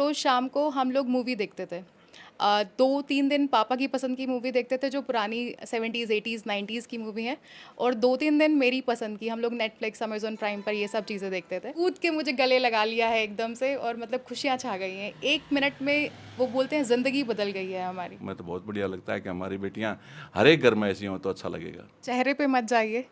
रोज़ शाम को हम लोग मूवी देखते थे। 2-3 दिन पापा की पसंद की मूवी देखते थे जो पुरानी 70s, 80s, 90s की मूवी हैं, और 2-3 दिन मेरी पसंद की हम लोग नेटफ्लिक्स, अमेज़न प्राइम पर ये सब चीज़ें देखते थे। कूद के मुझे गले लगा लिया है एकदम से, और मतलब खुशियाँ छा गई हैं। 1 मिनट में वो बोलते हैं ज़िंदगी बदल गई है हमारी। मैं तो बहुत बढ़िया लगता है कि हमारी बेटियां हर एक घर में ऐसी हों तो अच्छा लगेगा। चेहरे पे मत जाइए,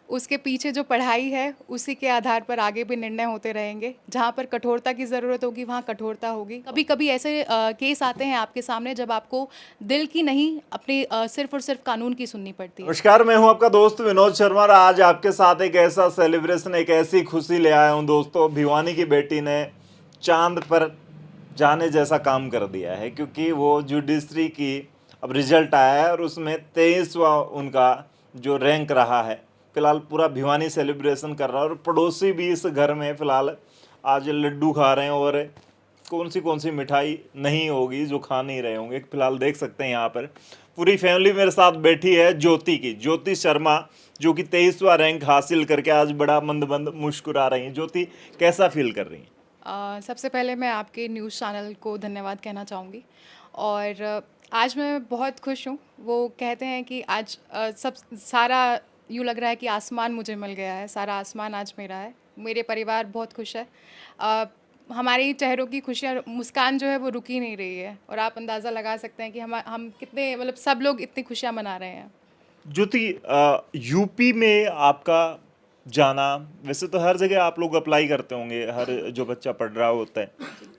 उसके पीछे जो पढ़ाई है उसी के आधार पर आगे भी निर्णय होते रहेंगे। जहाँ पर कठोरता की ज़रूरत होगी वहाँ कठोरता होगी। कभी-कभी ऐसे केस आते हैं आपके सामने जब आपको दिल की नहीं, अपने सिर्फ़ और सिर्फ़ कानून की सुननी पड़ती है। नमस्कार, मैं हूं आपका दोस्त विनोद शर्मा और आज आपके साथ एक ऐसा सेलिब्रेशन, एक ऐसी खुशी ले आया हूं दोस्तों। भिवानी की बेटी ने चांद पर जाने जैसा काम कर दिया है, क्योंकि वो जुडिशरी की अब रिजल्ट आया है और उसमें 23वां उनका जो रैंक रहा है। फिलहाल पूरा भिवानी सेलिब्रेशन कर रहा है और पड़ोसी भी इस घर में फिलहाल आज लड्डू खा रहे हैं, और कौन सी मिठाई नहीं होगी जो खा नहीं रहे होंगे। फिलहाल देख सकते हैं यहाँ पर पूरी फैमिली मेरे साथ बैठी है। ज्योति शर्मा, जो कि 23वां रैंक हासिल करके आज बड़ा मंद मंद मुस्कुरा रही हैं। ज्योति, कैसा फील कर रही हैं? सबसे पहले मैं आपके न्यूज़ चैनल को धन्यवाद कहना चाहूँगी, और आज मैं बहुत खुश हूँ। वो कहते हैं कि आज सब सारा यूँ लग रहा है कि आसमान मुझे मिल गया है, सारा आसमान आज मेरा है। मेरे परिवार बहुत खुश है। हमारे चेहरों की खुशियाँ, मुस्कान जो है वो रुक ही नहीं रही है, और आप अंदाज़ा लगा सकते हैं कि हम कितने, मतलब सब लोग इतनी खुशियाँ मना रहे हैं। ज्योति, यूपी में आपका जाना, वैसे तो हर जगह आप लोग अप्लाई करते होंगे। हर जो बच्चा पढ़ रहा होता है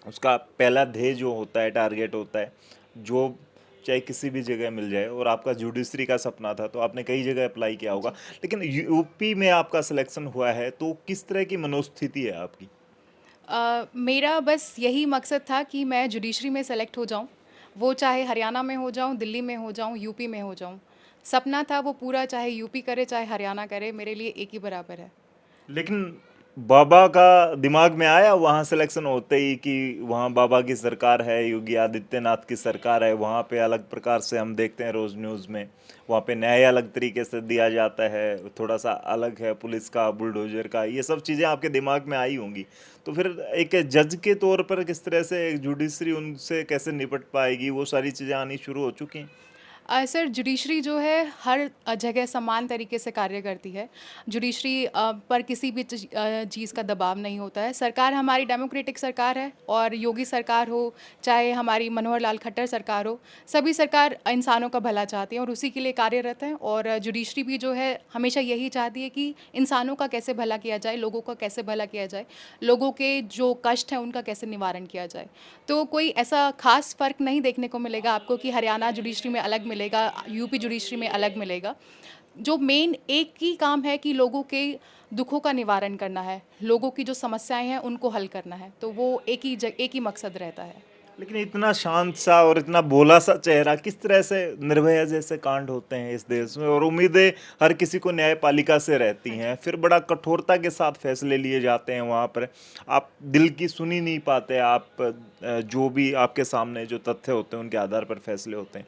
उसका पहला ध्येय जो होता है, टारगेट होता है जॉब, चाहे किसी भी जगह मिल जाए। और आपका जुडिशरी का सपना था तो आपने कई जगह अप्लाई किया होगा, लेकिन यूपी में आपका सिलेक्शन हुआ है, तो किस तरह की मनोस्थिति है आपकी? मेरा बस यही मकसद था कि मैं जुडिशरी में सेलेक्ट हो जाऊं, वो चाहे हरियाणा में हो जाऊं, दिल्ली में हो जाऊं, यूपी में हो जाऊं। सपना था वो पूरा, चाहे यूपी करे चाहे हरियाणा करे, मेरे लिए एक ही बराबर है। लेकिन बाबा का दिमाग में आया वहाँ सिलेक्शन होते ही कि वहाँ बाबा की सरकार है, योगी आदित्यनाथ की सरकार है, वहाँ पे अलग प्रकार से हम देखते हैं रोज न्यूज़ में, वहाँ पे न्याय अलग तरीके से दिया जाता है, थोड़ा सा अलग है पुलिस का, बुलडोजर का, ये सब चीज़ें आपके दिमाग में आई होंगी। तो फिर एक जज के तौर पर किस तरह से जुडिशरी उनसे कैसे निपट पाएगी? वो सारी चीज़ें आनी शुरू हो चुकी हैं? सर, जुडिशरी जो है हर जगह समान तरीके से कार्य करती है। जुडिशरी पर किसी भी चीज़ का दबाव नहीं होता है। सरकार हमारी डेमोक्रेटिक सरकार है, और योगी सरकार हो चाहे हमारी मनोहर लाल खट्टर सरकार हो, सभी सरकार इंसानों का भला चाहती है और उसी के लिए कार्यरत हैं। और जुडिशरी भी जो है हमेशा यही चाहती है कि इंसानों का कैसे भला किया जाए, लोगों का कैसे भला किया जाए, लोगों के जो कष्ट हैं उनका कैसे निवारण किया जाए। तो कोई ऐसा खास फ़र्क नहीं देखने को मिलेगा आपको कि हरियाणा जुडिशरी में अलग मिलेगा, यूपी जुडिशरी में अलग मिलेगा। जो मेन एक ही काम है कि लोगों के दुखों का निवारण करना है, लोगों की जो समस्याएँ हैं उनको हल करना है, तो वो एक ही मकसद रहता है। लेकिन इतना शांत सा और इतना भोला सा चेहरा, किस तरह से निर्भया जैसे कांड होते हैं इस देश में, और उम्मीदें हर किसी को न्यायपालिका से रहती हैं, फिर बड़ा कठोरता के साथ फैसले लिए जाते हैं वहाँ पर। आप दिल की सुनी नहीं पाते, आप जो भी आपके सामने जो तथ्य होते हैं उनके आधार पर फैसले होते हैं।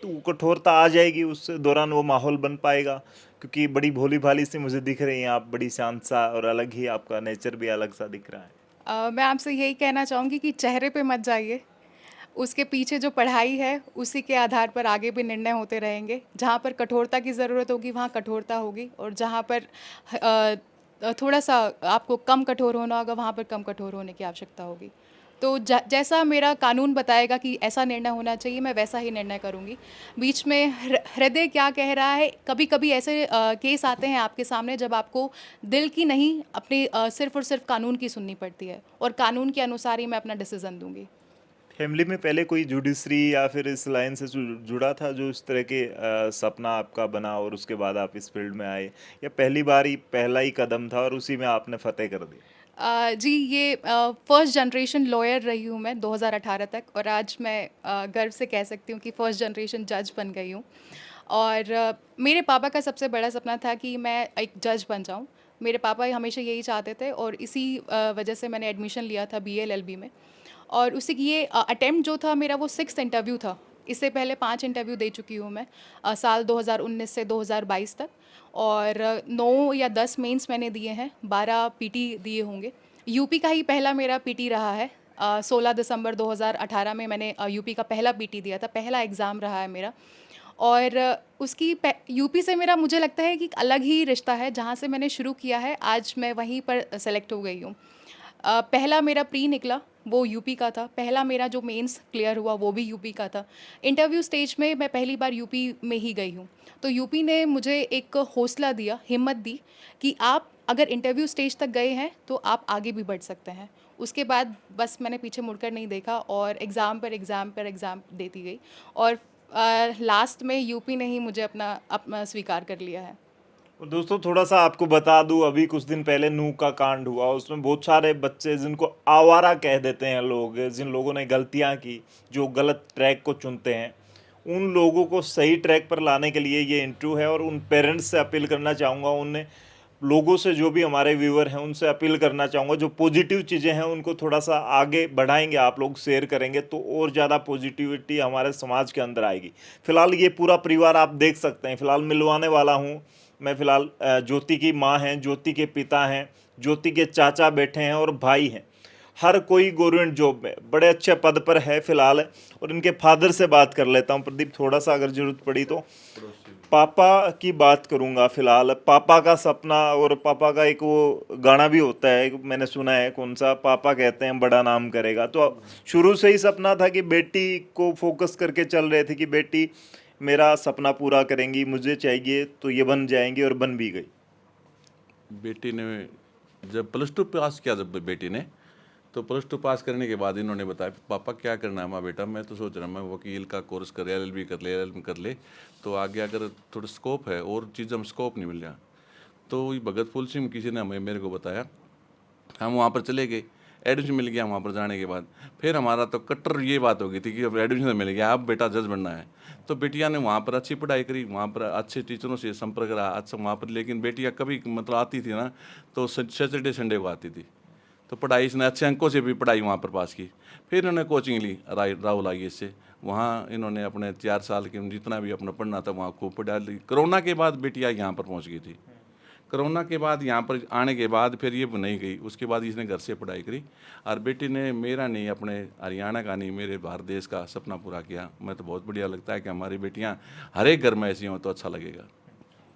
तो वो कठोरता आ जाएगी, उस दौरान वो माहौल बन पाएगा? क्योंकि बड़ी भोली भाली सी मुझे दिख रही हैं आप, बड़ी शांत सा, और अलग ही आपका नेचर भी अलग सा दिख रहा है। मैं आपसे यही कहना चाहूँगी कि चेहरे पे मत जाइए, उसके पीछे जो पढ़ाई है उसी के आधार पर आगे भी निर्णय होते रहेंगे। जहाँ पर कठोरता की ज़रूरत होगी वहाँ कठोरता होगी, और जहाँ पर थोड़ा-सा आपको कम कठोर होना होगा वहाँ पर कम कठोर होने की आवश्यकता होगी। तो जैसा मेरा कानून बताएगा कि ऐसा निर्णय होना चाहिए, मैं वैसा ही निर्णय करूँगी। बीच में हृदय क्या कह रहा है, कभी-कभी ऐसे केस आते हैं आपके सामने जब आपको दिल की नहीं, अपने सिर्फ़ और सिर्फ़ कानून की सुननी पड़ती है, और कानून के अनुसार ही मैं अपना डिसीज़न दूँगी। फैमिली में पहले कोई जुडिशरी या फिर इस लाइन से जुड़ा था जो इस तरह के सपना आपका बना और उसके बाद आप इस फील्ड में आए, या पहली बार ही पहला ही कदम था और उसी में आपने फतेह कर दिया? जी, ये फर्स्ट जनरेशन लॉयर रही हूँ मैं 2018 तक, और आज मैं गर्व से कह सकती हूँ कि फर्स्ट जनरेशन जज बन गई हूँ। और मेरे पापा का सबसे बड़ा सपना था कि मैं एक जज बन जाऊँ। मेरे पापा हमेशा यही चाहते थे, और इसी वजह से मैंने एडमिशन लिया था बीए एलएलबी में। और उसी की ये अटेम्प्ट जो था मेरा, वो 6th इंटरव्यू था। इससे पहले 5 इंटरव्यू दे चुकी हूँ मैं साल 2019 से 2022 तक, और 9 या 10 मेंस मैंने दिए हैं, 12 पीटी दिए होंगे। यूपी का ही पहला मेरा पीटी रहा है, 16 दिसंबर 2018 में मैंने यूपी का पहला पीटी दिया था, पहला एग्ज़ाम रहा है मेरा। और उसकी यूपी से मेरा मुझे लगता है कि एक अलग ही रिश्ता है, जहाँ से मैंने शुरू किया है आज मैं वहीं पर सेलेक्ट हो गई हूँ। पहला मेरा प्री निकला वो यूपी का था, पहला मेरा जो मेंस क्लियर हुआ वो भी यूपी का था। इंटरव्यू स्टेज में मैं पहली बार यूपी में ही गई हूँ, तो यूपी ने मुझे एक हौसला दिया, हिम्मत दी कि आप अगर इंटरव्यू स्टेज तक गए हैं तो आप आगे भी बढ़ सकते हैं। उसके बाद बस मैंने पीछे मुड़कर नहीं देखा और एग्ज़ाम पर एग्ज़ाम पर एग्ज़ाम देती गई और लास्ट में यूपी ने ही मुझे अपना स्वीकार कर लिया है। और दोस्तों थोड़ा सा आपको बता दूं, अभी कुछ दिन पहले नूह का कांड हुआ, उसमें बहुत सारे बच्चे जिनको आवारा कह देते हैं लोग, जिन लोगों ने गलतियां की, जो गलत ट्रैक को चुनते हैं, उन लोगों को सही ट्रैक पर लाने के लिए ये इंटरव्यू है। और उन पेरेंट्स से अपील करना चाहूँगा, उन लोगों से जो भी हमारे व्यूअर हैं उनसे अपील करना चाहूँगा, जो पॉजिटिव चीज़ें हैं उनको थोड़ा सा आगे बढ़ाएंगे, आप लोग शेयर करेंगे तो और ज़्यादा पॉजिटिविटी हमारे समाज के अंदर आएगी। फिलहाल ये पूरा परिवार आप देख सकते हैं, फिलहाल मिलवाने वाला हूँ मैं। फिलहाल ज्योति की माँ हैं, ज्योति के पिता हैं, ज्योति के चाचा बैठे हैं और भाई हैं। हर कोई गवर्नमेंट जॉब में बड़े अच्छे पद पर है फिलहाल। और इनके फादर से बात कर लेता हूँ प्रदीप, थोड़ा सा अगर जरूरत पड़ी तो। पापा की बात करूँगा फिलहाल। पापा का सपना, और पापा का एक वो गाना भी होता है, मैंने सुना है, कौन सा, पापा कहते हैं बड़ा नाम करेगा। तो शुरू से ही सपना था कि बेटी को फोकस करके चल रहे थे कि बेटी मेरा सपना पूरा करेंगी, मुझे चाहिए तो ये बन जाएंगी, और बन भी गई। बेटी ने जब +2 पास किया, जब बेटी ने, तो +2 पास करने के बाद इन्होंने बताया पापा क्या करना है माँ बेटा, मैं तो सोच रहा हूँ मैं वकील का कोर्स कर, LLB कर ले, LLM कर ले, तो आगे अगर थोड़ा स्कोप है, और चीज़ हम स्कोप नहीं मिल रहा। तो ये भगत फूल सिंह किसी ने हमें मेरे को बताया, हम वहाँ पर चले गए, एडमिशन मिल गया। वहाँ पर जाने के बाद फिर हमारा तो कट्टर ये बात हो गई थी कि अब एडमिशन मिल गया, अब बेटा जज बनना है। तो बेटिया ने वहाँ पर अच्छी पढ़ाई करी, वहाँ पर अच्छे टीचरों से संपर्क रहा अच्छा वहाँ पर। लेकिन बेटिया कभी मतलब आती थी ना, तो सैटरडे संडे को आती थी, तो पढ़ाई इसने अच्छे अंकों से भी पढ़ाई वहाँ पर पास की। फिर इन्होंने कोचिंग ली राहुल IAS से, वहाँ इन्होंने अपने 4 साल के जितना भी अपना पढ़ना था वहाँ खूब पढ़ा ली। कोरोना के बाद बेटिया यहाँ पर पहुँच गई थी। कोरोना के बाद यहाँ पर आने के बाद फिर ये नहीं गई, उसके बाद इसने घर से पढ़ाई करी। और बेटी ने मेरा नहीं, अपने हरियाणा का नहीं, मेरे भारत देश का सपना पूरा किया। मैं तो बहुत बढ़िया लगता है कि हमारी बेटियाँ हर एक घर में ऐसी हों तो अच्छा लगेगा।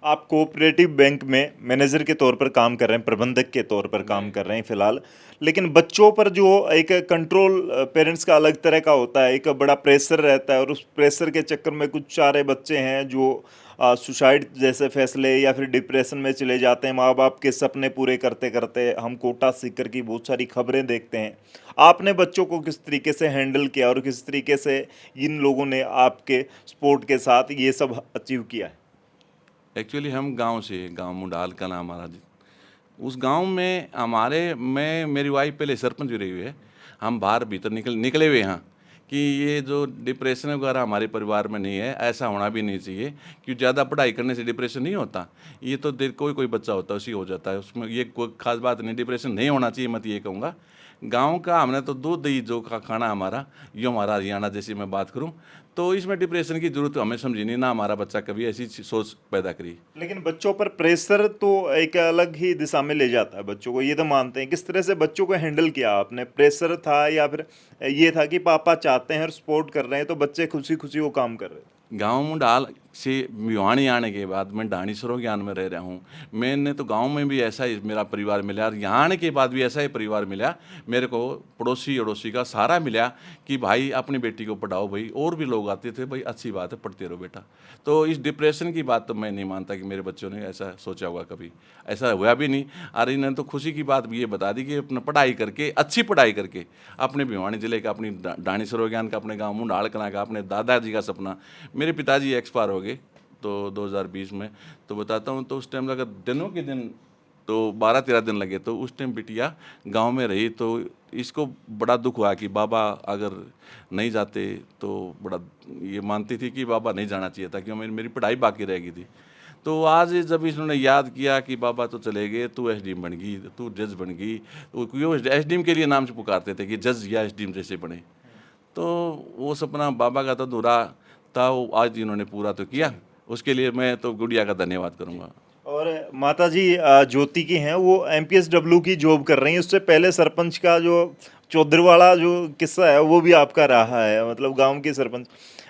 आप कोऑपरेटिव बैंक में मैनेजर के तौर पर काम कर रहे हैं, प्रबंधक के तौर पर काम कर रहे हैं फिलहाल, लेकिन बच्चों पर जो एक कंट्रोल पेरेंट्स का अलग तरह का होता है, एक बड़ा प्रेशर रहता है, और उस प्रेशर के चक्कर में कुछ सारे बच्चे हैं जो सुसाइड जैसे फैसले या फिर डिप्रेशन में चले जाते हैं। माँ बाप के सपने पूरे करते करते हम कोटा सीकर की बहुत सारी खबरें देखते हैं। आपने बच्चों को किस तरीके से हैंडल किया और किस तरीके से इन लोगों ने आपके सपोर्ट के साथ ये सब अचीव किया है? एक्चुअली हम गांव से, गांव मुंडाल का नाम हमारा, उस गांव में मेरी वाइफ पहले सरपंच भी रही हुई है। हम बाहर भीतर निकले हुए हैं कि ये जो डिप्रेशन वगैरह हमारे परिवार में नहीं है, ऐसा होना भी नहीं चाहिए, क्योंकि ज़्यादा पढ़ाई करने से डिप्रेशन नहीं होता। ये तो कोई बच्चा होता है उसी हो जाता है, उसमें ये कोई खास बात नहीं। डिप्रेशन नहीं होना चाहिए, मैं तो ये कहूँगा। गांव का हमने तो दूध दही जो का खाना हमारा, ये हमारा हरियाणा जैसी मैं बात करूं, तो इसमें डिप्रेशन की जरूरत हमें समझी नहीं, ना हमारा बच्चा कभी ऐसी सोच पैदा करी। लेकिन बच्चों पर प्रेशर तो एक अलग ही दिशा में ले जाता है बच्चों को, ये तो मानते हैं। किस तरह से बच्चों को हैंडल किया आपने? प्रेशर था या फिर ये था कि पापा चाहते हैं और सपोर्ट कर रहे हैं तो बच्चे खुशी खुशी वो काम कर रहे हैं? गांव मुंडाल से भिवानी आने के बाद मैं डानीसरों ज्ञान में रह रहा हूँ। मैंने तो गांव में भी ऐसा ही मेरा परिवार मिला, और यहाँ आने के बाद भी ऐसा ही परिवार मिला मेरे को, पड़ोसी अड़ोसी का सारा मिला कि भाई अपनी बेटी को पढ़ाओ भाई। और भी लोग आते थे, भाई अच्छी बात है, पढ़ते रहो बेटा। तो इस डिप्रेशन की बात तो मैं नहीं मानता कि मेरे बच्चों ने ऐसा सोचा होगा, कभी ऐसा हुआ भी नहीं। और इन्होंने तो खुशी की बात भी ये बता दी कि अपना पढ़ाई करके, अच्छी पढ़ाई करके, अपने भिवानी जिले का, अपनी डानीसरों ज्ञान का, अपने गाँव मुंडाल कला का, अपने दादाजी का सपना। मेरे पिताजी एक्सपायर हो गए तो 2020 में, तो बताता हूँ, तो उस टाइम अगर दिनों के दिन तो 12-13 दिन लगे, तो उस टाइम बिटिया गांव में रही। तो इसको बड़ा दुख हुआ कि बाबा अगर नहीं जाते, तो बड़ा ये मानती थी कि बाबा नहीं जाना चाहिए था, क्योंकि मेरी पढ़ाई बाकी रह गई थी। तो आज जब इन्होंने याद किया कि बाबा तो चले गए, तू SDM बन गई, तू जज बन गई, तो SDM के लिए नाम से पुकारते थे कि जज या SDM जैसे बने। तो वो सपना बाबा का तो अधूरा था, वो आज इन्होंने पूरा तो किया। उसके लिए मैं तो गुड़िया का धन्यवाद करूँगा। और माता जी ज्योति की हैं, वो MPSW की जॉब कर रही हैं। उससे पहले सरपंच का जो चौधरवाड़ा जो किस्सा है वो भी आपका रहा है, मतलब गांव के सरपंच।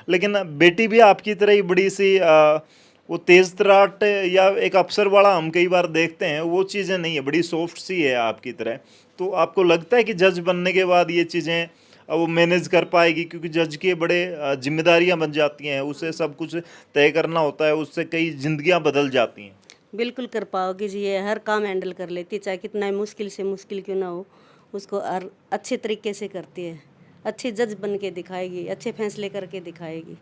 लेकिन बेटी भी आपकी तरह ही बड़ी सी वो तेज तराट या एक अफसर वाला हम कई बार देखते हैं, वो चीज़ें नहीं है, बड़ी सॉफ्ट सी है आपकी तरह। तो आपको लगता है कि जज बनने के बाद ये चीज़ें वो मैनेज कर पाएगी? क्योंकि जज की बड़े जिम्मेदारियां बन जाती हैं, उसे सब कुछ तय करना होता है, उससे कई जिंदगियां बदल जाती हैं। बिल्कुल कर पाओगे जी, ये हर काम हैंडल कर लेती है, चाहे कितना ही मुश्किल से मुश्किल क्यों ना हो, उसको हर अच्छे तरीके से करती है। अच्छी जज बन के दिखाएगी, अच्छे फैसले करके दिखाएगी,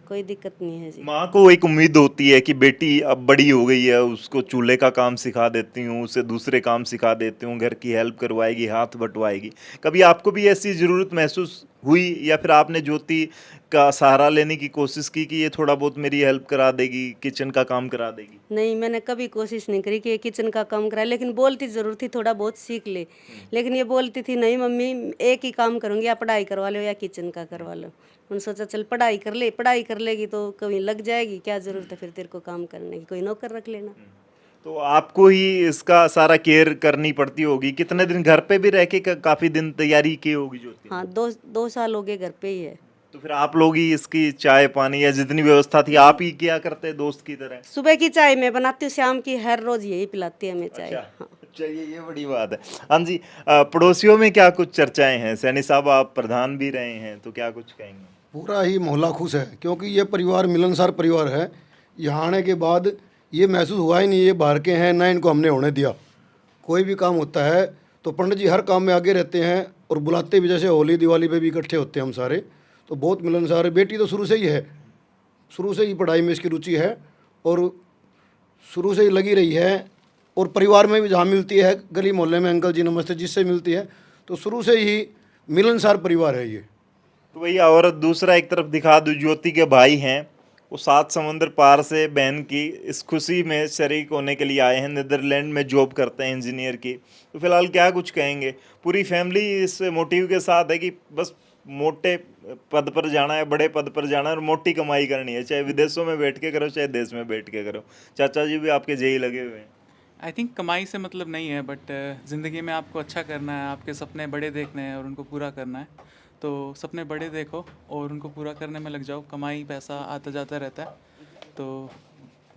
कोई दिक्कत नहीं है जी। माँ को एक उम्मीद होती है कि बेटी अब बड़ी हो गई है, उसको चूल्हे का काम सिखा देती हूँ, उसे दूसरे काम सिखा देती हूँ, घर की हेल्प करवाएगी, हाथ बटवाएगी। कभी आपको भी ऐसी ज़रूरत महसूस हुई, या फिर आपने ज्योति का सहारा लेने की कोशिश की कि ये थोड़ा बहुत मेरी हेल्प करा देगी, किचन का काम करा देगी? नहीं, मैंने कभी कोशिश नहीं करी कि ये किचन का काम कराए, लेकिन बोलती ज़रूर थी थोड़ा बहुत सीख ले। लेकिन ये बोलती थी नहीं मम्मी, एक ही काम करूँगी, या पढ़ाई करवा लो या किचन का करवा लो। उन्होंने सोचा चल पढ़ाई कर ले, पढ़ाई कर लेगी तो कभी लग जाएगी, क्या ज़रूरत है फिर तेरे को काम करने की, कोई नौकर रख लेना। तो आपको ही इसका सारा केयर करनी पड़ती होगी। कितने दिन घर पे भी रह के काफ़ी दिन तैयारी की होगी ज्योति? हाँ, दो साल हो गए घर पे ही है। तो फिर आप लोग ही इसकी चाय पानी या जितनी व्यवस्था थी आप ही किया करते दोस्त की तरह? सुबह की चाय मैं बनाती हूँ, शाम की हर रोज़ यही पिलाती है हमें चाय। हाँ। अच्छा, ये बड़ी बात है। हाँ जी, पड़ोसियों में क्या कुछ चर्चाएं हैं? सैनी साहब आप प्रधान भी रहे हैं, तो क्या कुछ कहेंगे? पूरा ही मोहल्ला खुश है, क्योंकि ये परिवार मिलनसार परिवार है। यहाँ आने के बाद ये महसूस हुआ ही नहीं ये बाहर के हैं, ना इनको हमने होने दिया। कोई भी काम होता है तो पंडित जी हर काम में आगे रहते हैं और बुलाते भी, जैसे होली दिवाली पे भी इकट्ठे होते हैं हम सारे। तो बहुत मिलनसार है। बेटी तो शुरू से ही है, शुरू से ही पढ़ाई में इसकी रुचि है और शुरू से ही लगी रही है। और परिवार में भी जहाँ मिलती है, गली मोहल्ले में अंकल जी नमस्ते जिससे मिलती है, तो शुरू से ही मिलनसार परिवार है ये। तो भैया, और दूसरा एक तरफ दिखा दूं, ज्योति के भाई हैं, वो 7 समुंदर पार से बहन की इस खुशी में शरीक होने के लिए आए हैं। नीदरलैंड में जॉब करते हैं इंजीनियर की। तो फिलहाल क्या कुछ कहेंगे? पूरी फैमिली इस मोटिव के साथ है कि बस मोटे पद पर जाना है, बड़े पद पर जाना है और मोटी कमाई करनी है, चाहे विदेशों में बैठ के करो चाहे देश में बैठ के करो। चाचा जी भी आपके जेई लगे हुए हैं। आई थिंक कमाई से मतलब नहीं है, बट ज़िंदगी में आपको अच्छा करना है, आपके सपने बड़े देखने हैं और उनको पूरा करना है। तो सपने बड़े देखो और उनको पूरा करने में लग जाओ। कमाई पैसा आता जाता रहता है, तो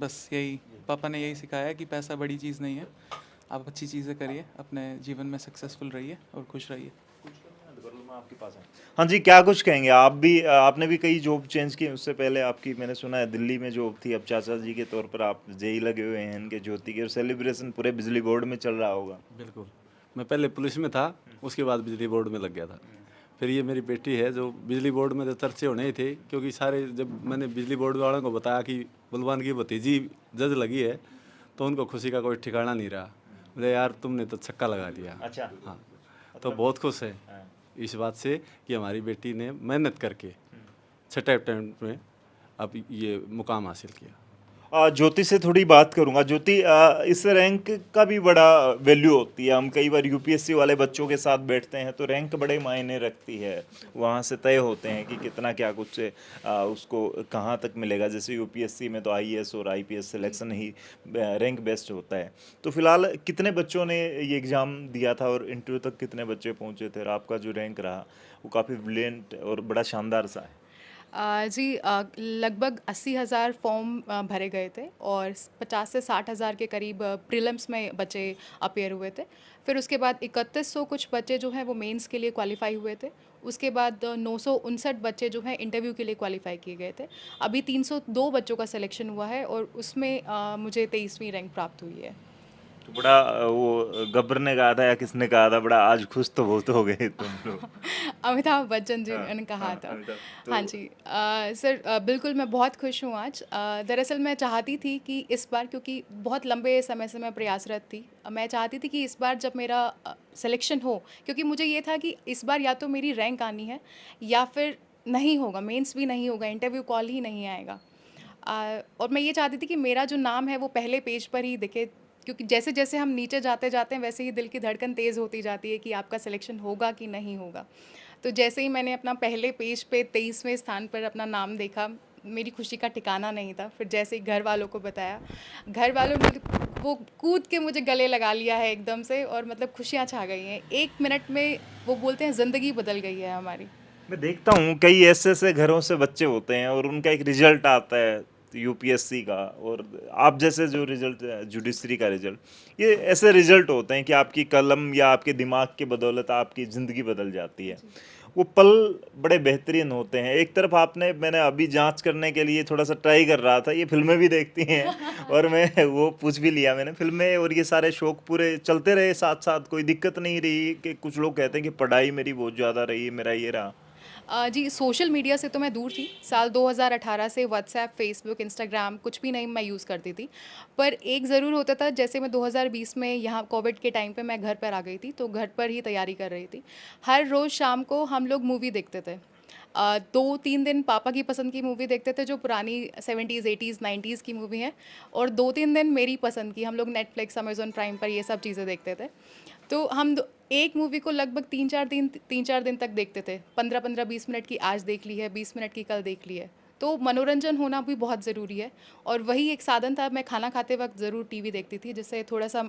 बस यही पापा ने यही सिखाया है कि पैसा बड़ी चीज़ नहीं है। आप अच्छी चीज़ें करिए, अपने जीवन में सक्सेसफुल रहिए और खुश रहिए। आपके पास है। हाँ जी, क्या कुछ कहेंगे? आप भी, आपने भी कई जॉब चेंज की, उससे पहले आपकी मैंने सुना है दिल्ली में जॉब थी, अब चाचा जी के तौर पर आप जेई लगे हुए हैं इनके ज्योति के, और सेलिब्रेशन पूरे बिजली बोर्ड में चल रहा होगा। बिल्कुल। मैं पहले पुलिस में था, उसके बाद बिजली बोर्ड में लग गया था। फिर ये मेरी बेटी है जो बिजली बोर्ड में तो चर्चे होने ही थे, क्योंकि सारे जब मैंने बिजली बोर्ड वालों को बताया कि बलवान की भतीजी जज लगी है, तो उनको खुशी का कोई ठिकाना नहीं रहा। बोले यार तुमने तो छक्का लगा दिया। अच्छा। हाँ, तो बहुत खुश है इस बात से कि हमारी बेटी ने मेहनत करके छठे अटेम्प्ट में अब ये मुकाम हासिल किया। ज्योति से थोड़ी बात करूंगा। ज्योति, इस रैंक का भी बड़ा वैल्यू होती है। हम कई बार यूपीएससी वाले बच्चों के साथ बैठते हैं तो रैंक बड़े मायने रखती है, वहाँ से तय होते हैं कि कितना क्या कुछ उसको कहाँ तक मिलेगा। जैसे यूपीएससी में तो आईएएस और आईपीएस सिलेक्शन ही रैंक बेस्ड होता है। तो फिलहाल कितने बच्चों ने ये एग्ज़ाम दिया था और इंटरव्यू तक कितने बच्चे पहुँचे थे, और आपका जो रैंक रहा वो काफ़ी ब्रिलियंट और बड़ा शानदार सा है? जी, लगभग 80,000 फॉर्म भरे गए थे और 50 से 60,000 के करीब प्रीलिम्स में बच्चे अपेयर हुए थे। फिर उसके बाद 3100 कुछ बच्चे जो हैं वो मेंस के लिए क्वालिफाई हुए थे। उसके बाद 959 बच्चे जो हैं इंटरव्यू के लिए क्वालिफाई किए गए थे। अभी 302 बच्चों का सिलेक्शन हुआ है और उसमें मुझे 23वीं रैंक प्राप्त हुई है। तो बड़ा वो गब्बर ने कहा था या किसने कहा था, बड़ा आज खुश तो बहुत हो गए तुम लोग? अमिताभ बच्चन जी ने कहा था। हाँ जी, सर बिल्कुल मैं बहुत खुश हूँ आज। दरअसल मैं चाहती थी कि इस बार, क्योंकि बहुत लंबे समय से मैं प्रयासरत थी, मैं चाहती थी कि इस बार जब मेरा सिलेक्शन हो, क्योंकि मुझे ये था कि इस बार या तो मेरी रैंक आनी है या फिर नहीं होगा, मेंस भी नहीं होगा, इंटरव्यू कॉल ही नहीं आएगा। और मैं ये चाहती थी कि मेरा जो नाम है वो पहले पेज पर ही दिखे, क्योंकि जैसे जैसे हम नीचे जाते जाते हैं वैसे ही दिल की धड़कन तेज़ होती जाती है कि आपका सिलेक्शन होगा कि नहीं होगा। तो जैसे ही मैंने अपना पहले पेज पे 23वें स्थान पर अपना नाम देखा, मेरी खुशी का ठिकाना नहीं था। फिर जैसे ही घर वालों को बताया, घर वालों ने वो कूद के मुझे गले लगा लिया है एकदम से, और मतलब खुशियाँ छा गई हैं 1 मिनट में। वो बोलते हैं ज़िंदगी बदल गई है हमारी। मैं देखता हूँ कई ऐसे ऐसे घरों से बच्चे होते हैं और उनका एक रिजल्ट आता है यूपीएससी का, और आप जैसे जो रिजल्ट जुडिशरी का रिजल्ट, ये ऐसे रिजल्ट होते हैं कि आपकी कलम या आपके दिमाग की बदौलत आपकी ज़िंदगी बदल जाती है। वो पल बड़े बेहतरीन होते हैं। एक तरफ मैंने अभी जांच करने के लिए थोड़ा सा ट्राई कर रहा था, ये फिल्में भी देखती हैं और मैं वो पूछ भी लिया मैंने, फिल्में और ये सारे शौक पूरे चलते रहे साथ साथ, कोई दिक्कत नहीं रही कि कुछ लोग कहते हैं कि पढ़ाई मेरी बहुत ज़्यादा रही, मेरा ये रहा। जी, सोशल मीडिया से तो मैं दूर थी। साल 2018 से व्हाट्सएप, फ़ेसबुक, इंस्टाग्राम कुछ भी नहीं मैं यूज़ करती थी। पर एक ज़रूर होता था, जैसे मैं 2020 में यहाँ कोविड के टाइम पे मैं घर पर आ गई थी, तो घर पर ही तैयारी कर रही थी। हर रोज़ शाम को हम लोग मूवी देखते थे। 2-3 दिन पापा की पसंद की मूवी देखते थे, जो पुरानी 70s, 80s, 90s की मूवी है, और 2-3 दिन मेरी पसंद की, हम लोग नेटफ्लिक्स, अमेज़न प्राइम पर ये सब चीज़ें देखते थे। तो हम एक मूवी को लगभग 3-4 दिन तक देखते थे। 15-15, 20 मिनट की आज देख ली है, 20 मिनट की कल देख ली है। तो मनोरंजन होना भी बहुत ज़रूरी है, और वही एक साधन था। मैं खाना खाते वक्त ज़रूर टीवी देखती थी, जिससे थोड़ा सा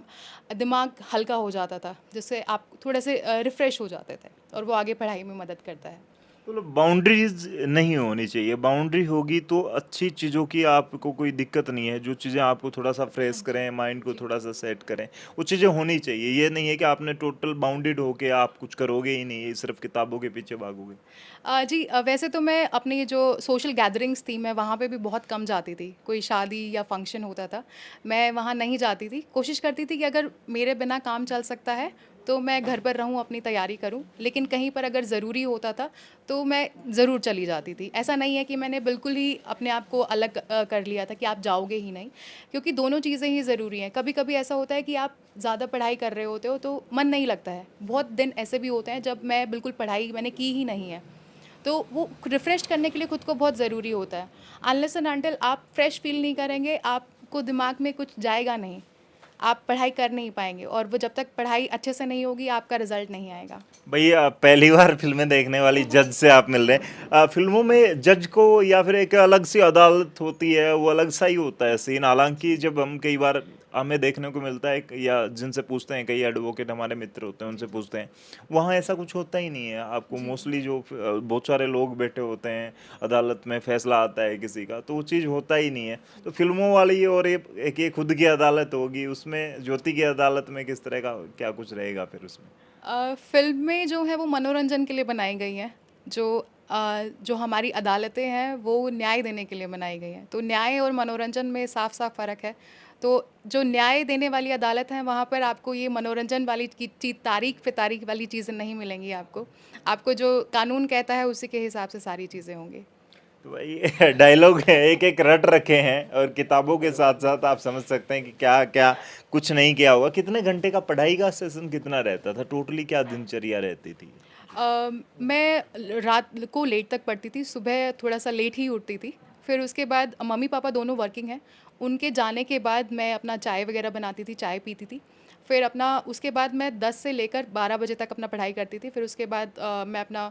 दिमाग हल्का हो जाता था, जिससे आप थोड़े से रिफ़्रेश हो जाते थे, और वो आगे पढ़ाई में मदद करता है। मतलब बाउंड्रीज नहीं होनी चाहिए, बाउंड्री होगी तो अच्छी चीज़ों की आपको कोई दिक्कत नहीं है। जो चीज़ें आपको थोड़ा सा फ्रेश करें, माइंड को थोड़ा सा सेट करें, वो चीज़ें होनी चाहिए। ये नहीं है कि आपने टोटल बाउंडेड होके आप कुछ करोगे ही नहीं, सिर्फ किताबों के पीछे भागोगे। जी, वैसे तो मैं अपनी ये जो सोशल गैदरिंग्स थी, मैं वहाँ पे भी बहुत कम जाती थी। कोई शादी या फंक्शन होता था, मैं वहाँ नहीं जाती थी। कोशिश करती थी कि अगर मेरे बिना काम चल सकता है, तो मैं घर पर रहूँ, अपनी तैयारी करूँ। लेकिन कहीं पर अगर ज़रूरी होता था, तो मैं ज़रूर चली जाती थी। ऐसा नहीं है कि मैंने बिल्कुल ही अपने आप को अलग कर लिया था कि आप जाओगे ही नहीं, क्योंकि दोनों चीज़ें ही ज़रूरी हैं। कभी-कभी ऐसा होता है कि आप ज़्यादा पढ़ाई कर रहे होते हो, तो मन नहीं लगता है। बहुत दिन ऐसे भी होते हैं जब मैं बिल्कुल पढ़ाई मैंने की ही नहीं है। तो वो रिफ़्रेश करने के लिए खुद को बहुत ज़रूरी होता है। अनलेस एंड अनटिल आप फ्रेश फ़ील नहीं करेंगे, आपको दिमाग में कुछ जाएगा नहीं। आप पढ़ाई कर नहीं पाएँगे, और वो जब तक पढ़ाई अच्छे से नहीं होगी, आपका रिज़ल्ट नहीं आएगा। भैया पहली बार फिल्में देखने वाली जज से आप मिल रहे हैं। फिल्मों में जज को या फिर एक अलग सी अदालत होती है, वो अलग सा ही होता है सीन। हालांकि जब हम कई बार हमें देखने को मिलता है या जिनसे पूछते हैं, कई एडवोकेट हमारे मित्र होते हैं, उनसे पूछते हैं, वहाँ ऐसा कुछ होता ही नहीं है। आपको मोस्टली जो बहुत सारे लोग बैठे होते हैं, अदालत में फैसला आता है किसी का, तो वो चीज़ होता ही नहीं है। तो फिल्मों वाली और एक ये खुद की अदालत होगी, उसमें ज्योति की अदालत में किस तरह का क्या कुछ रहेगा फिर उसमें? फ़िल्में जो हैं वो मनोरंजन के लिए बनाई गई हैं। जो हमारी अदालतें हैं, वो न्याय देने के लिए बनाई गई हैं। तो न्याय और मनोरंजन में साफ-साफ फ़र्क है। तो जो न्याय देने वाली अदालत है, वहाँ पर आपको ये मनोरंजन वाली तारीख पे तारीख वाली चीज़ें नहीं मिलेंगी आपको। आपको जो कानून कहता है, उसी के हिसाब से सारी चीज़ें होंगी। तो भाई डायलॉग है, एक एक रट रखे हैं, और किताबों के साथ साथ आप समझ सकते हैं कि क्या क्या कुछ नहीं किया होगा। कितने घंटे का पढ़ाई का सेशन कितना रहता था टोटली, क्या दिनचर्या रहती थी? मैं रात को लेट तक पढ़ती थी, सुबह थोड़ा-सा लेट ही उठती थी। फिर उसके बाद मम्मी-पापा दोनों वर्किंग हैं। उनके जाने के बाद मैं अपना चाय वग़ैरह बनाती थी, चाय पीती थी। फिर अपना उसके बाद मैं 10 से लेकर 12 बजे तक अपना पढ़ाई करती थी। फिर उसके बाद मैं अपना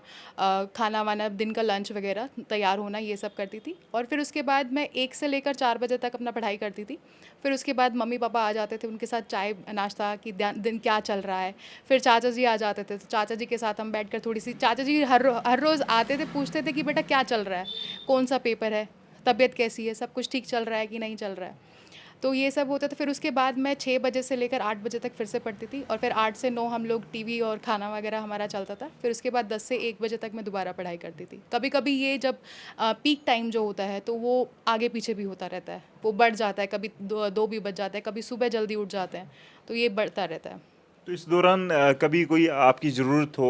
खाना-वाना, दिन का लंच वग़ैरह, तैयार होना, ये सब करती थी। और फिर उसके बाद मैं 1 से लेकर 4 बजे तक अपना पढ़ाई करती थी। फिर उसके बाद मम्मी-पापा आ जाते थे, उनके साथ चाय नाश्ता कि दिन क्या चल रहा है। फिर चाचा जी आ जाते थे, तो चाचा जी के साथ हम बैठकर थोड़ी-सी, चाचा जी हर रोज़ आते थे, पूछते थे कि बेटा क्या चल रहा है? कौन-सा पेपर है? तबीयत कैसी है? सब कुछ ठीक चल रहा है कि नहीं चल रहा है? तो ये सब होता था। फिर उसके बाद मैं 6 बजे से लेकर 8 बजे तक फिर से पढ़ती थी, और फिर 8 से 9 हम लोग टीवी और खाना वगैरह हमारा चलता था। फिर उसके बाद 10 से 1 बजे तक मैं दोबारा पढ़ाई करती थी। कभी-कभी ये जब पीक टाइम जो होता है, तो वो आगे-पीछे भी होता रहता है। वो बढ़ जाता है, कभी 2 भी बज जाता है, कभी सुबह जल्दी उठ जाते हैं, तो ये बढ़ता रहता है। तो इस दौरान कभी कोई आपकी ज़रूरत हो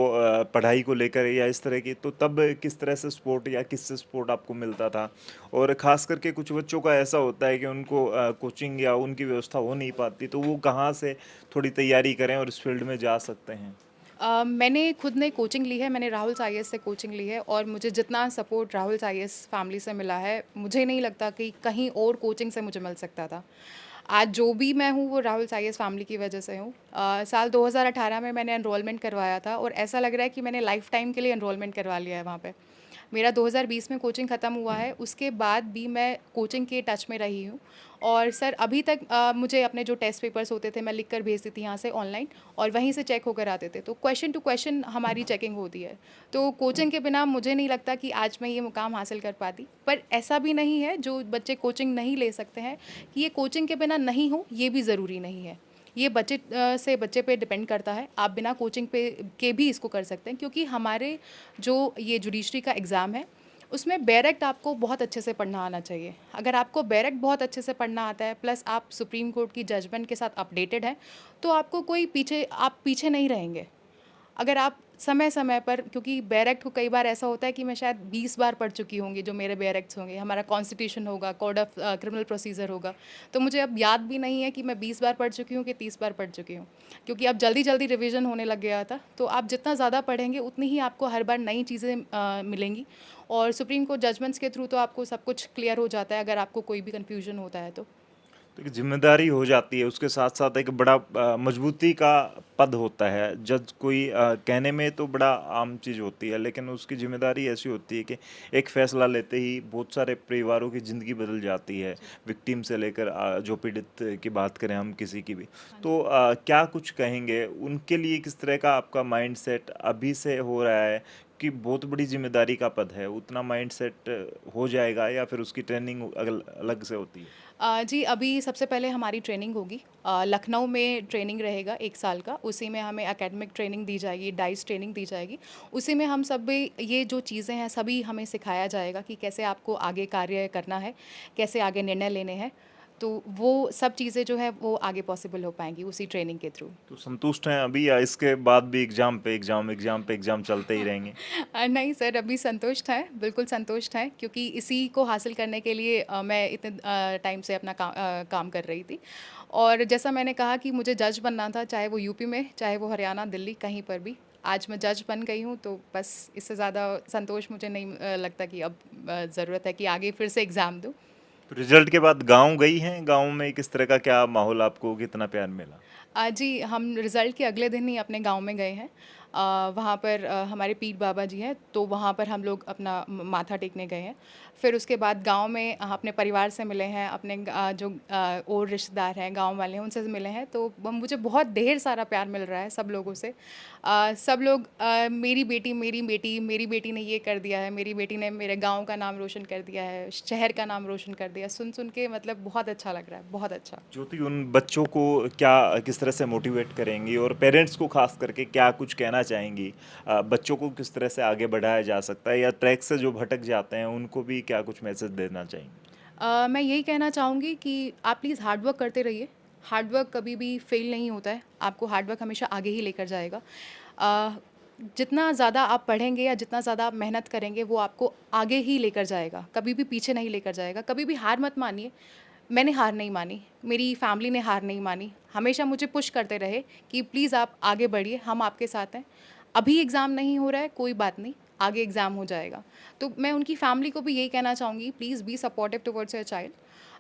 पढ़ाई को लेकर या इस तरह की, तो तब किस तरह से सपोर्ट या किससे सपोर्ट आपको मिलता था? और ख़ास करके कुछ बच्चों का ऐसा होता है कि उनको कोचिंग या उनकी व्यवस्था हो नहीं पाती, तो वो कहाँ से थोड़ी तैयारी करें और इस फील्ड में जा सकते हैं? मैंने खुद ने कोचिंग ली है, मैंने राहुल साईएस से कोचिंग ली है, और मुझे जितना सपोर्ट राहुल साईएस फैमिली से मिला है, मुझे नहीं लगता कि कहीं और कोचिंग से मुझे मिल सकता था। आज जो भी मैं हूँ, वो राहुल साईएस फैमिली की वजह से हूँ। साल 2018 में मैंने एनरोलमेंट करवाया था, और ऐसा लग रहा है कि मैंने लाइफ़ टाइम के लिए एनरोलमेंट करवा लिया है वहाँ पे। मेरा 2020 में कोचिंग ख़त्म हुआ है, उसके बाद भी मैं कोचिंग के टच में रही हूँ, और सर अभी तक मुझे अपने जो टेस्ट पेपर्स होते थे मैं लिख कर भेजती थी यहाँ से ऑनलाइन, और वहीं से चेक होकर आते थे। तो क्वेश्चन टू क्वेश्चन हमारी चेकिंग होती है। तो कोचिंग के बिना मुझे नहीं लगता कि आज मैं ये मुकाम हासिल कर पाती। पर ऐसा भी नहीं है जो बच्चे कोचिंग नहीं ले सकते हैं कि ये कोचिंग के बिना नहीं हो, ये भी ज़रूरी नहीं है। ये बच्चे से बच्चे पे डिपेंड करता है। आप बिना कोचिंग पे के भी इसको कर सकते हैं, क्योंकि हमारे जो ये जुडिशरी का एग्ज़ाम है उसमें बैरेक्ट आपको बहुत अच्छे से पढ़ना आना चाहिए। अगर आपको बैरेक्ट बहुत अच्छे से पढ़ना आता है, प्लस आप सुप्रीम कोर्ट की जजमेंट के साथ अपडेटेड हैं, तो आपको कोई आप पीछे नहीं रहेंगे। अगर आप समय समय पर, क्योंकि बैरेक्ट को कई बार ऐसा होता है कि मैं शायद 20 बार पढ़ चुकी होंगी, जो मेरे बैरेक्ट्स होंगे, हमारा कॉन्स्टिट्यूशन होगा, कोड ऑफ क्रिमिनल प्रोसीजर होगा, तो मुझे अब याद भी नहीं है कि मैं 20 बार पढ़ चुकी हूँ कि 30 बार पढ़ चुकी हूँ, क्योंकि अब जल्दी जल्दी रिवीजन होने लग गया था। तो आप जितना ज़्यादा पढ़ेंगे उतनी ही आपको हर बार नई चीज़ें मिलेंगी, और सुप्रीम कोर्ट जजमेंट्स के थ्रू तो आपको सब कुछ क्लियर हो जाता है अगर आपको कोई भी कन्फ्यूजन होता है तो। तो एक जिम्मेदारी हो जाती है, उसके साथ साथ एक बड़ा मजबूती का पद होता है। जज कोई कहने में तो बड़ा आम चीज़ होती है, लेकिन उसकी जिम्मेदारी ऐसी होती है कि एक फ़ैसला लेते ही बहुत सारे परिवारों की ज़िंदगी बदल जाती है, विक्टिम से लेकर जो पीड़ित की बात करें हम किसी की भी। तो क्या कुछ कहेंगे उनके लिए, किस तरह का आपका माइंडसेट अभी से हो रहा है कि बहुत बड़ी जिम्मेदारी का पद है, उतना माइंडसेट हो जाएगा या फिर उसकी ट्रेनिंग अलग से होती है? जी, अभी सबसे पहले हमारी ट्रेनिंग होगी। लखनऊ में ट्रेनिंग रहेगा 1 साल का, उसी में हमें एकेडमिक ट्रेनिंग दी जाएगी, डाइस ट्रेनिंग दी जाएगी। उसी में हम सब भी ये जो चीज़ें हैं सभी हमें सिखाया जाएगा कि कैसे आपको आगे कार्य करना है, कैसे आगे निर्णय लेने हैं। तो वो सब चीज़ें जो है वो आगे पॉसिबल हो पाएंगी उसी ट्रेनिंग के थ्रू। तो संतुष्ट हैं अभी, या इसके बाद भी एग्जाम पे एग्जाम, एग्जाम पे एग्जाम चलते ही रहेंगे? नहीं सर, अभी संतुष्ट हैं, बिल्कुल संतुष्ट हैं, क्योंकि इसी को हासिल करने के लिए मैं इतने टाइम से अपना काम कर रही थी। और जैसा मैंने कहा कि मुझे जज बनना था, चाहे वो यूपी में, चाहे वो हरियाणा, दिल्ली, कहीं पर भी। आज मैं जज बन गई हूँ, तो बस इससे ज़्यादा संतोष मुझे नहीं लगता कि अब ज़रूरत है कि आगे फिर से एग्ज़ाम दूँ। तो रिजल्ट के बाद गांव गई हैं? गांव में किस तरह का क्या माहौल, आपको कितना प्यार मिला? जी, हम रिज़ल्ट के अगले दिन ही अपने गांव में गए हैं। वहाँ पर हमारे पीर बाबा जी हैं, तो वहाँ पर हम लोग अपना माथा टेकने गए हैं। फिर उसके बाद गांव में अपने परिवार से मिले हैं, अपने जो और रिश्तेदार हैं, गांव वाले हैं, उनसे मिले हैं। तो मुझे बहुत ढेर सारा प्यार मिल रहा है सब लोगों से। सब लोग मेरी बेटी, मेरी बेटी, मेरी बेटी ने ये कर दिया है, मेरी बेटी ने मेरे गाँव का नाम रोशन कर दिया है, शहर का नाम रोशन कर दिया। सुन सुन के मतलब बहुत अच्छा लग रहा है, बहुत अच्छा। ज्योति, उन बच्चों को क्या, किस तरह से मोटिवेट करेंगी, और पेरेंट्स को खास करके क्या कुछ कहना चाहेंगी? बच्चों को किस तरह से आगे बढ़ाया जा सकता है, या ट्रैक से जो भटक जाते हैं उनको भी क्या कुछ मैसेज देना चाहेंगी? मैं यही कहना चाहूँगी कि आप प्लीज़ हार्ड वर्क करते रहिए। हार्ड वर्क कभी भी फेल नहीं होता है, आपको हार्ड वर्क हमेशा आगे ही लेकर जाएगा। अ, जितना ज़्यादा आप पढ़ेंगे या जितना ज़्यादा आप मेहनत करेंगे, वो आपको आगे ही लेकर जाएगा, कभी भी पीछे नहीं लेकर जाएगा। कभी भी हार मत मानिए। मैंने हार नहीं मानी, मेरी फैमिली ने हार नहीं मानी, हमेशा मुझे पुश करते रहे कि प्लीज़ आप आगे बढ़िए, हम आपके साथ हैं। अभी एग्ज़ाम नहीं हो रहा है, कोई बात नहीं, आगे एग्ज़ाम हो जाएगा। तो मैं उनकी फैमिली को भी यही कहना चाहूँगी, please be supportive towards your child.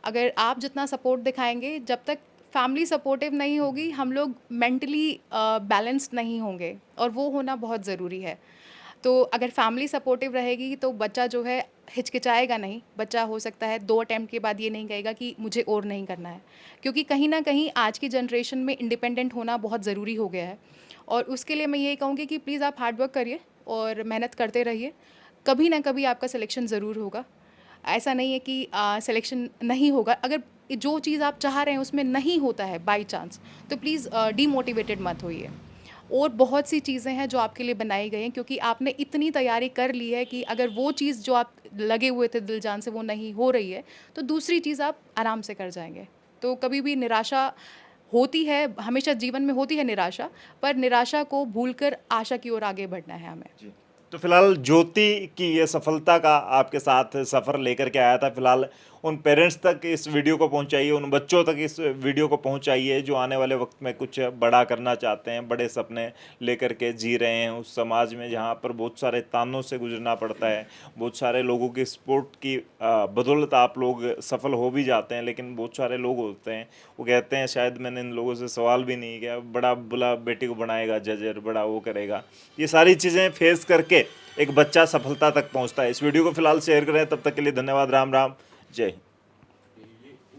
अगर आप जितना सपोर्ट दिखाएंगे, जब तक फैमिली सपोर्टिव नहीं होगी, हम लोग मेंटली बैलेंस्ड नहीं होंगे, और वो होना बहुत ज़रूरी है। तो अगर फैमिली सपोर्टिव रहेगी तो बच्चा जो है हिचकिचाएगा नहीं। बच्चा हो सकता है 2 अटेम्प्ट के बाद ये नहीं कहेगा कि मुझे और नहीं करना है, क्योंकि कहीं ना कहीं आज की जनरेशन में इंडिपेंडेंट होना बहुत ज़रूरी हो गया है। और उसके लिए मैं यही कहूँगी कि प्लीज़ आप हार्ड वर्क करिए और मेहनत करते रहिए। कभी ना कभी आपका सिलेक्शन ज़रूर होगा। ऐसा नहीं है कि सिलेक्शन नहीं होगा। अगर जो चीज़ आप चाह रहे हैं उसमें नहीं होता है बाई चांस, तो प्लीज़ डीमोटिवेटेड मत होइए। और बहुत सी चीज़ें हैं जो आपके लिए बनाई गई हैं, क्योंकि आपने इतनी तैयारी कर ली है कि अगर वो चीज़ जो आप लगे हुए थे दिल जान से वो नहीं हो रही है, तो दूसरी चीज़ आप आराम से कर जाएंगे। तो कभी भी निराशा होती है, हमेशा जीवन में होती है निराशा, पर निराशा को भूलकर आशा की ओर आगे बढ़ना है हमें। जी। तो फिलहाल ज्योति की ये सफलता का आपके साथ सफ़र लेकर के आया था। फिलहाल उन पेरेंट्स तक इस वीडियो को पहुंचाइए, उन बच्चों तक इस वीडियो को पहुंचाइए जो आने वाले वक्त में कुछ बड़ा करना चाहते हैं, बड़े सपने लेकर के जी रहे हैं उस समाज में जहां पर बहुत सारे तानों से गुजरना पड़ता है। बहुत सारे लोगों की सपोर्ट की बदौलत आप लोग सफल हो भी जाते हैं, लेकिन बहुत सारे लोग होते हैं वो कहते हैं शायद मैंने इन लोगों से सवाल भी नहीं किया, बड़ा बुला बेटी को बनाएगा जजर, बड़ा वो करेगा। ये सारी चीज़ें फेस करके एक बच्चा सफलता तक पहुँचता है। इस वीडियो को फिलहाल शेयर करें। तब तक के लिए धन्यवाद। राम राम, जय हिंद।